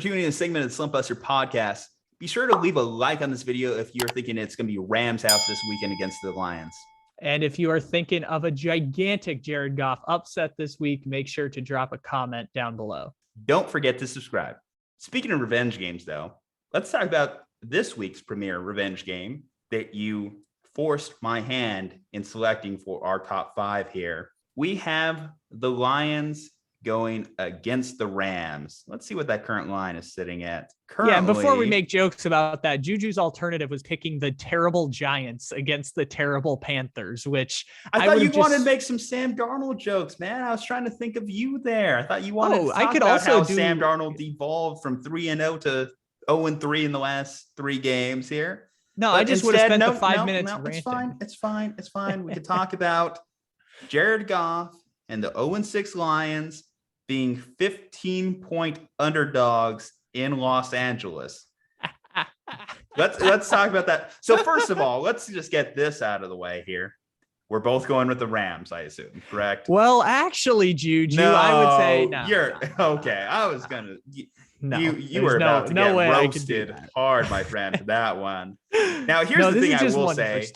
tuning in to a segment of the Slumpbuster podcast. Be sure to leave a like on this video if you're thinking it's going to be Rams house this weekend against the Lions. And if you are thinking of a gigantic Jared Goff upset this week, make sure to drop a comment down below. Don't forget to subscribe. Speaking of revenge games, though, let's talk about this week's premier revenge game that you forced my hand in selecting for our top 5 here. We have the Lions going against the Rams. Let's see what that current line is sitting at. Currently, and before we make jokes about that, Juju's alternative was picking the terrible Giants against the terrible Panthers, which I thought you wanted to make some Sam Darnold jokes, man. I was trying to think of you there. I thought you wanted to talk about how Sam Darnold evolved from 3-0 to 0-3 in the last 3 games here. No, I just would have spent the 5 minutes ranting. It's fine. We could talk about Jared Goff and the 0-6 Lions being 15-point underdogs in Los Angeles. Let's talk about that. So first of all, let's just get this out of the way here. We're both going with the Rams, I assume, correct? Well, actually, Juju, I would say no. Okay. I was gonna. You were about to get roasted hard, my friend, for that one. Now, here's the thing I will say.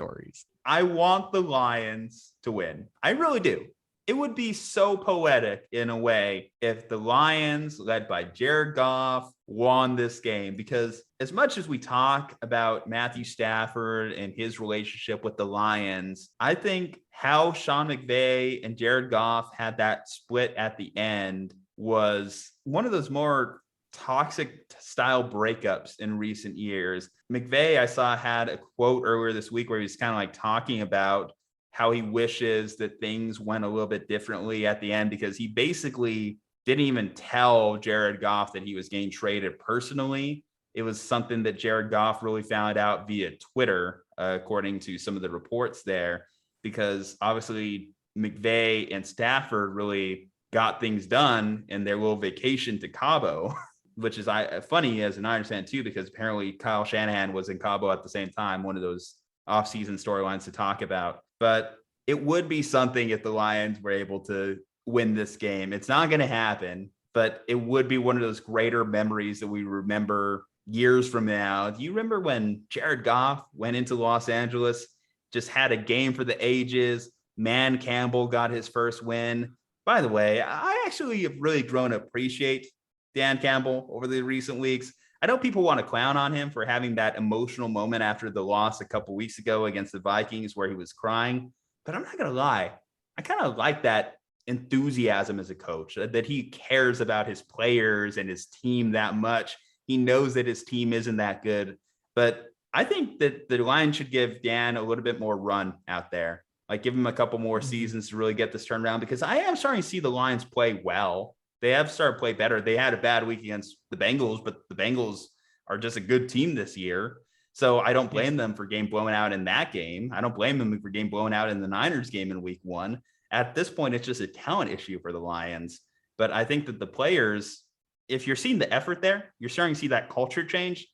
I want the Lions to win. I really do. It would be so poetic in a way if the Lions, led by Jared Goff, won this game, because as much as we talk about Matthew Stafford and his relationship with the Lions, I think how Sean McVay and Jared Goff had that split at the end was one of those more toxic style breakups in recent years. McVay, I saw, had a quote earlier this week where he was kind of like talking about how he wishes that things went a little bit differently at the end, because he basically didn't even tell Jared Goff that he was getting traded personally. It was something that Jared Goff really found out via Twitter, according to some of the reports there, because obviously McVay and Stafford really got things done in their little vacation to Cabo, which is funny as an I understand too, because apparently Kyle Shanahan was in Cabo at the same time, one of those offseason storylines to talk about. But it would be something if the Lions were able to win this game. It's not going to happen, but it would be one of those greater memories that we remember years from now. Do you remember when Jared Goff went into Los Angeles, just had a game for the ages? Man Campbell got his first win. By the way, I actually have really grown to appreciate Dan Campbell over the recent weeks. I know people want to clown on him for having that emotional moment after the loss a couple weeks ago against the Vikings where he was crying, but I'm not going to lie. I kind of like that enthusiasm as a coach, that he cares about his players and his team that much. He knows that his team isn't that good, but I think that the Lions should give Dan a little bit more run out there. Like, give him a couple more seasons to really get this turned around, because I am starting to see the Lions play well. They have started to play better. They had a bad week against the Bengals, but the Bengals are just a good team this year. So I don't blame them for game blowing out in that game. I don't blame them for game blowing out in the Niners game in week 1. At this point, it's just a talent issue for the Lions. But I think that the players, if you're seeing the effort there, you're starting to see that culture change.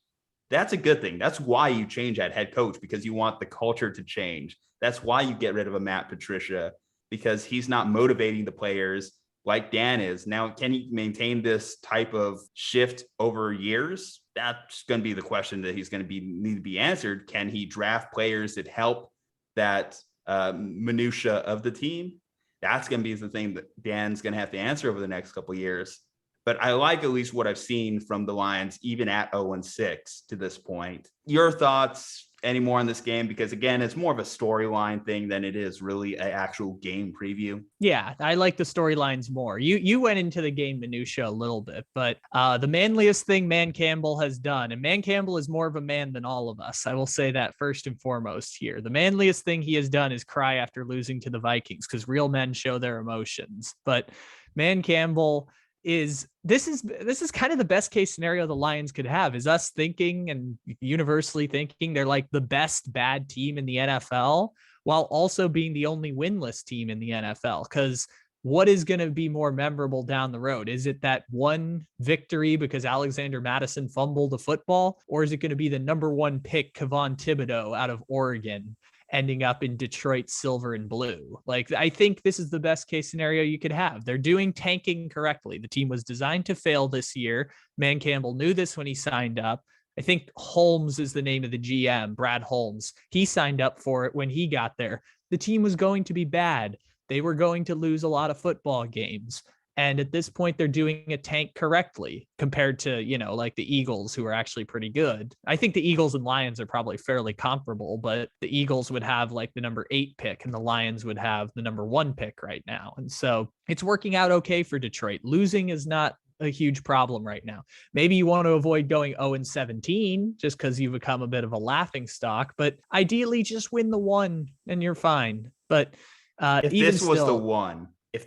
That's a good thing. That's why you change at head coach, because you want the culture to change. That's why you get rid of a Matt Patricia, because he's not motivating the players like Dan is. Now, can he maintain this type of shift over years? That's going to be the question that he's going to need to be answered. Can he draft players that help that minutia of the team? That's going to be the thing that Dan's going to have to answer over the next couple of years. But I like at least what I've seen from the Lions, even at 0-6 to this point. Your thoughts anymore on this game? Because again, it's more of a storyline thing than it is really an actual game preview. Yeah, I like the storylines more. You went into the game minutia a little bit, but the manliest thing Man Campbell has done, and Man Campbell is more of a man than all of us, I will say that first and foremost here. The manliest thing he has done is cry after losing to the Vikings, because real men show their emotions. But Man Campbell this is kind of the best case scenario the Lions could have, is us thinking and universally thinking they're like the best bad team in the NFL, while also being the only winless team in the NFL. Because what is going to be more memorable down the road? Is it that one victory because Alexander Mattison fumbled the football, or is it going to be the number 1 pick, Kayvon Thibodeau out of Oregon? ending up in Detroit silver and blue. Like, I think this is the best case scenario you could have. They're doing tanking correctly. The team was designed to fail this year. Man Campbell knew this when he signed up. I think Holmes is the name of the GM, Brad Holmes. He signed up for it when he got there. The team was going to be bad. They were going to lose a lot of football games. And at this point, they're doing a tank correctly compared to, like the Eagles, who are actually pretty good. I think the Eagles and Lions are probably fairly comparable, but the Eagles would have like the number 8 pick and the Lions would have the number 1 pick right now. And so it's working out okay for Detroit. Losing is not a huge problem right now. Maybe you want to avoid going 0-17 just because you become a bit of a laughing stock, but ideally just win the 1 and you're fine. But if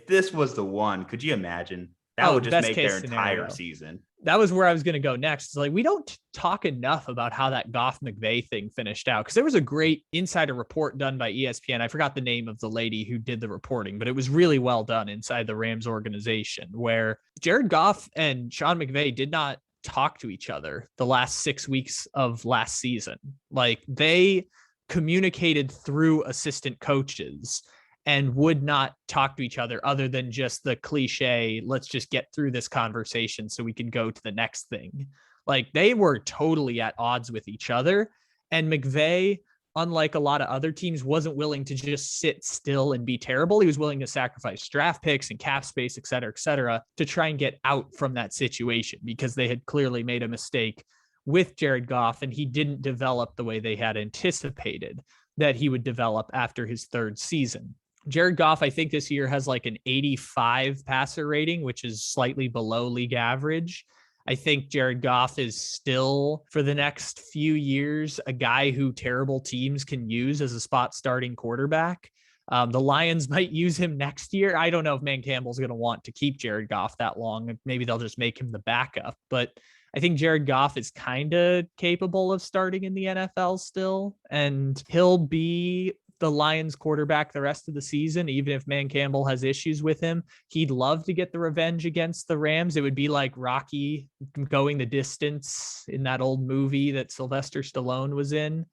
this was the one, could you imagine? That would just make their entire season. That was where I was going to go next. It's like, we don't talk enough about how that Goff McVay thing finished out, because there was a great insider report done by ESPN. I forgot the name of the lady who did the reporting, but it was really well done inside the Rams organization, where Jared Goff and Sean McVay did not talk to each other the last 6 weeks of last season. Like, they communicated through assistant coaches and would not talk to each other other than just the cliche, let's just get through this conversation so we can go to the next thing. Like, they were totally at odds with each other. And McVay, unlike a lot of other teams, wasn't willing to just sit still and be terrible. He was willing to sacrifice draft picks and cap space, et cetera, to try and get out from that situation, because they had clearly made a mistake with Jared Goff and he didn't develop the way they had anticipated that he would develop after his 3rd season. Jared Goff, I think this year has like an 85 passer rating, which is slightly below league average. I think Jared Goff is still, for the next few years, a guy who terrible teams can use as a spot starting quarterback. The Lions might use him next year. I don't know if Man Campbell's going to want to keep Jared Goff that long. Maybe they'll just make him the backup. But I think Jared Goff is kind of capable of starting in the NFL still, and he'll be the Lions quarterback the rest of the season, even if Man Campbell has issues with him. He'd love to get the revenge against the Rams. It would be like Rocky going the distance in that old movie that Sylvester Stallone was in.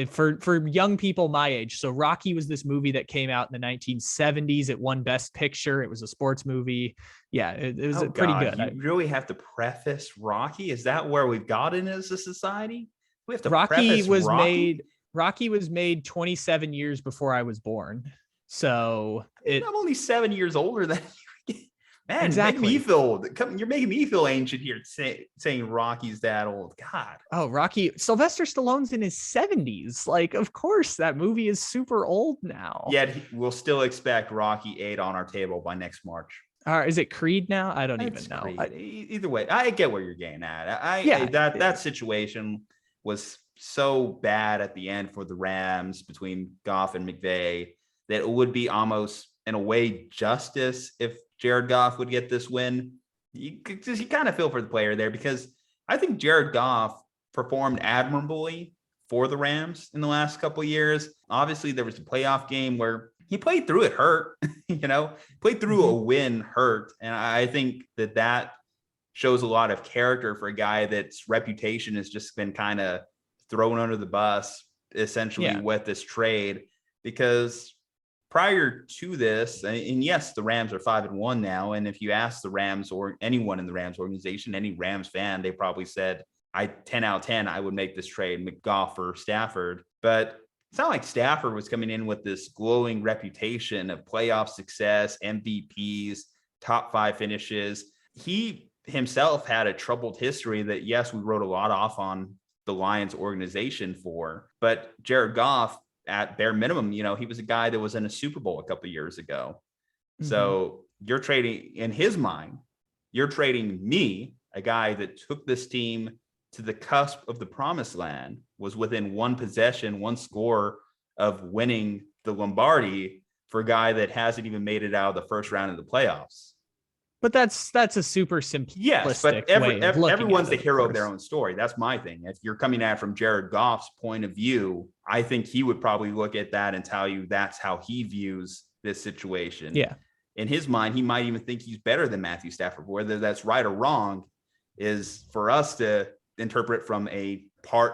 For young people my age. So Rocky was this movie that came out in the 1970s. It won Best Picture. It was a sports movie. Yeah, it was pretty good. You really have to preface Rocky? Is that where we've gotten as a society? We have to Rocky was made 27 years before I was born. So I'm only 7 years older than you. Man, exactly. You're making me feel ancient here saying Rocky's that old. God. Oh, Rocky. Sylvester Stallone's in his 70s. Like, of course, that movie is super old now. Yet we'll still expect Rocky 8 on our table by next March. Is it Creed now? I don't even know. Either way, I get where you're getting at. That situation was so bad at the end for the Rams between Goff and McVay that it would be almost, in a way, justice if Jared Goff would get this win. You kind of feel for the player there, because I think Jared Goff performed admirably for the Rams in the last couple of years. Obviously, there was a playoff game where he played through it hurt, played through a win hurt. And I think that shows a lot of character for a guy that's reputation has just been kind of thrown under the bus, essentially, with this trade. Because prior to this, and yes, the Rams are 5-1 now. And if you ask the Rams or anyone in the Rams organization, any Rams fan, they probably said, 10 out of 10, I would make this trade, Goff or Stafford. But it's not like Stafford was coming in with this glowing reputation of playoff success, MVPs, top 5 finishes. He himself had a troubled history that, yes, we wrote a lot off on the Lions organization for, but Jared Goff, at bare minimum, he was a guy that was in a Super Bowl a couple of years ago. Mm-hmm. So you're trading, in his mind, you're trading me, a guy that took this team to the cusp of the promised land, was within one possession, one score of winning the Lombardi, for a guy that hasn't even made it out of the first round of the playoffs. But that's a super simplistic way of everyone's the hero of their own story. That's my thing. If you're coming at it from Jared Goff's point of view, I think he would probably look at that and tell you that's how he views this situation. Yeah. In his mind, he might even think he's better than Matthew Stafford. Whether that's right or wrong is for us to interpret from a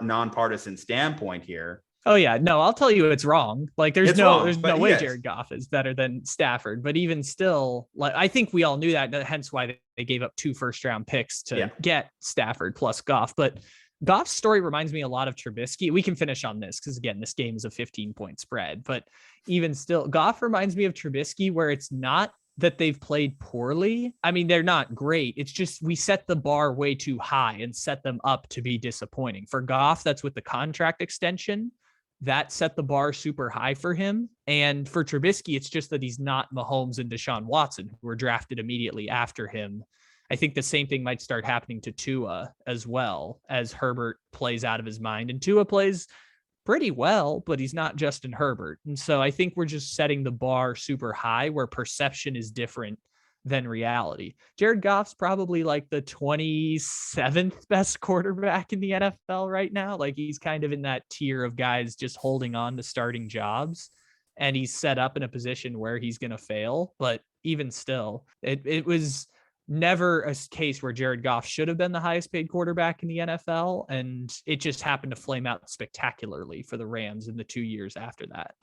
nonpartisan standpoint here. Oh yeah, no, I'll tell you it's wrong. Like there's no way Jared Goff is better than Stafford, but even still, like I think we all knew that, hence why they gave up 2 first-round picks to get Stafford plus Goff. But Goff's story reminds me a lot of Trubisky. We can finish on this because again, this game is a 15-point spread, but even still, Goff reminds me of Trubisky, where it's not that they've played poorly. I mean, they're not great. It's just we set the bar way too high and set them up to be disappointing. For Goff, that's with the contract extension. That set the bar super high for him. And for Trubisky, it's just that he's not Mahomes and Deshaun Watson, who were drafted immediately after him. I think the same thing might start happening to Tua as well, as Herbert plays out of his mind. And Tua plays pretty well, but he's not Justin Herbert. And so I think we're just setting the bar super high where perception is different than reality. Jared Goff's probably like the 27th best quarterback in the NFL right now. Like he's kind of in that tier of guys just holding on to starting jobs, and he's set up in a position where he's going to fail. But even still, it was never a case where Jared Goff should have been the highest paid quarterback in the NFL. And it just happened to flame out spectacularly for the Rams in the 2 years after that.